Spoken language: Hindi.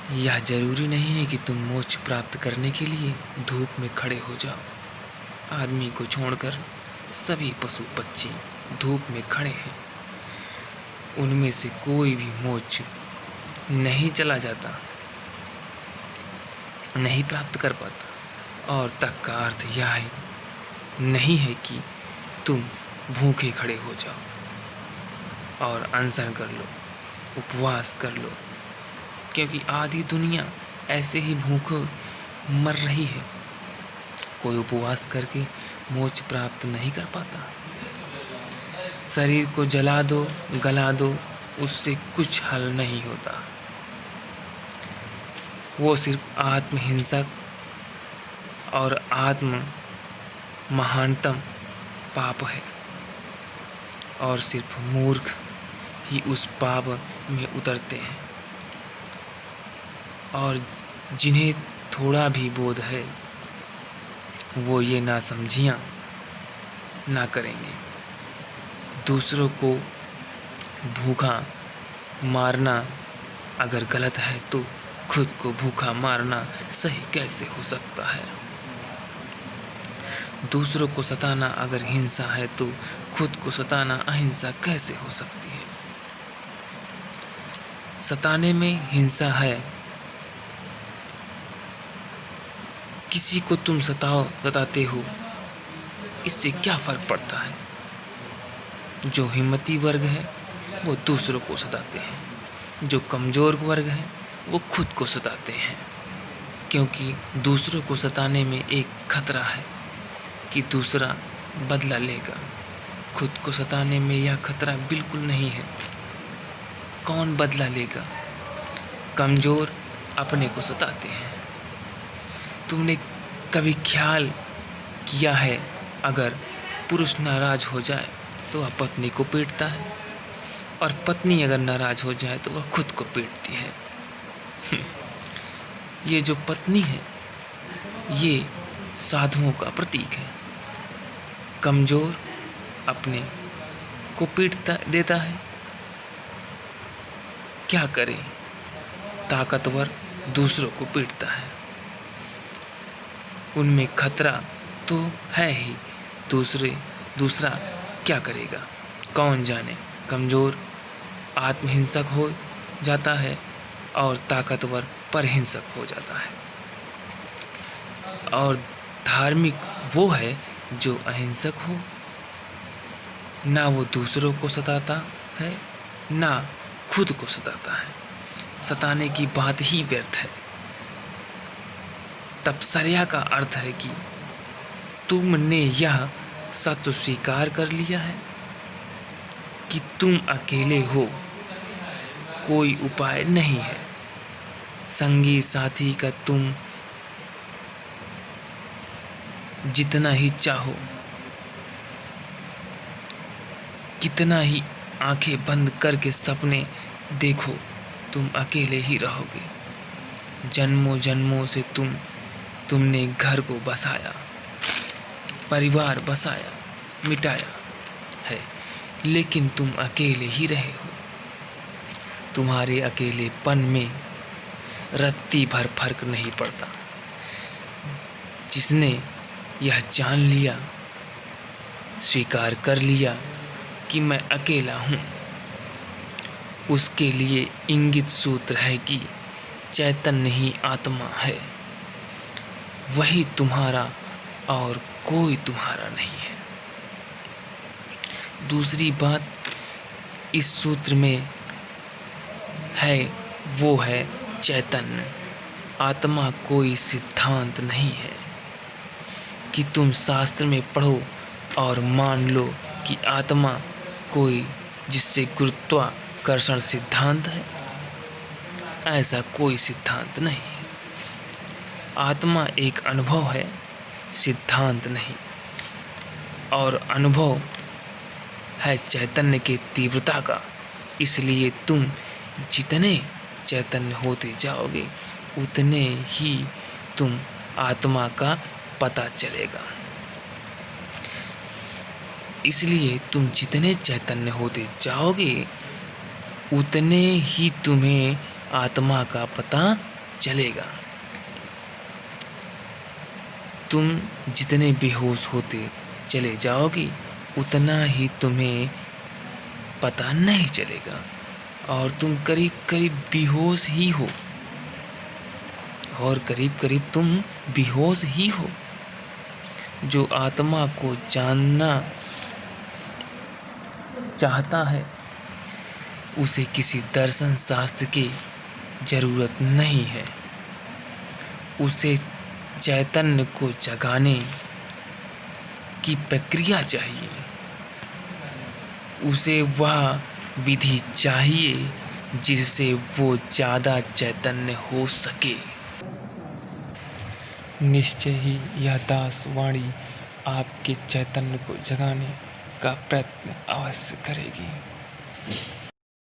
यह जरूरी नहीं है कि तुम मोक्ष प्राप्त करने के लिए धूप में खड़े हो जाओ। आदमी को छोड़कर सभी पशु पक्षी धूप में खड़े हैं। उनमें से कोई भी मोक्ष नहीं चला जाता, नहीं प्राप्त कर पाता। और तक का अर्थ यह है नहीं है कि तुम भूखे खड़े हो जाओ और अनशन कर लो, उपवास कर लो, क्योंकि आधी दुनिया ऐसे ही भूखे मर रही है। कोई उपवास करके मोक्ष प्राप्त नहीं कर पाता। शरीर को जला दो, गला दो, उससे कुछ हल नहीं होता। वो सिर्फ आत्महिंसक और आत्म महानतम पाप है, और सिर्फ मूर्ख ही उस पाप में उतरते हैं। और जिन्हें थोड़ा भी बोध है वो ये नासमझियाँ ना करेंगे। दूसरों को भूखा मारना अगर गलत है तो खुद को भूखा मारना सही कैसे हो सकता है। दूसरों को सताना अगर हिंसा है तो खुद को सताना अहिंसा कैसे हो सकती है। सताने में हिंसा है। किसी को तुम सताते हो, इससे क्या फर्क पड़ता है। जो हिम्मती वर्ग है वो दूसरों को सताते हैं, जो कमज़ोर वर्ग है वो खुद को सताते हैं। क्योंकि दूसरों को सताने में एक खतरा है कि दूसरा बदला लेगा। खुद को सताने में यह खतरा बिल्कुल नहीं है। कौन बदला लेगा? कमज़ोर अपने को सताते हैं। तुमने कभी ख्याल किया है अगर पुरुष नाराज हो जाए तो वह पत्नी को पीटता है, और पत्नी अगर नाराज हो जाए तो वह खुद को पीटती है। ये जो पत्नी है ये साधुओं का प्रतीक है। कमज़ोर अपने को पीटता देता है। क्या करे? ताकतवर दूसरों को पीटता है। उनमें खतरा तो है ही, दूसरा क्या करेगा कौन जाने। कमज़ोर आत्महिंसक हो जाता है और ताकतवर परहिंसक हो जाता है। और धार्मिक वो है जो अहिंसक हो, ना वो दूसरों को सताता है ना खुद को सताता है। सताने की बात ही व्यर्थ है। तपस्या का अर्थ है कि तुमने यह सत्य स्वीकार कर लिया है कि तुम अकेले हो, कोई उपाय नहीं है। संगी साथी का तुम जितना ही चाहो, कितना ही आंखें बंद करके सपने देखो, तुम अकेले ही रहोगे। जन्मों जन्मों से तुमने घर को बसाया, परिवार बसाया, मिटाया है, लेकिन तुम अकेले ही रहे हो। तुम्हारे अकेलेपन में रत्ती भर फर्क नहीं पड़ता। जिसने यह जान लिया, स्वीकार कर लिया कि मैं अकेला हूँ, उसके लिए इंगित सूत्र है कि चैतन्य ही आत्मा है। वही तुम्हारा और कोई तुम्हारा नहीं है। दूसरी बात इस सूत्र में है वो है चैतन्य। आत्मा कोई सिद्धांत नहीं है कि तुम शास्त्र में पढ़ो और मान लो कि आत्मा कोई जिससे गुरुत्वाकर्षण सिद्धांत है। ऐसा कोई सिद्धांत नहीं है। आत्मा एक अनुभव है, सिद्धांत नहीं। और अनुभव है चैतन्य के तीव्रता का। इसलिए तुम जितने चैतन्य होते जाओगे उतने ही तुम आत्मा का पता चलेगा। इसलिए तुम जितने चैतन्य होते जाओगे उतने ही तुम्हें आत्मा का पता चलेगा। तुम जितने बेहोश होते चले जाओगे उतना ही तुम्हें पता नहीं चलेगा और तुम करीब करीब बेहोश ही हो और करीब करीब तुम बेहोश ही हो। जो आत्मा को जानना चाहता है उसे किसी दर्शन शास्त्र की जरूरत नहीं है। उसे चैतन्य को जगाने की प्रक्रिया चाहिए। उसे वह विधि चाहिए जिससे वो ज़्यादा चैतन्य हो सके। निश्चय ही यह दास वाणी आपके चैतन्य को जगाने का प्रयत्न अवश्य करेगी।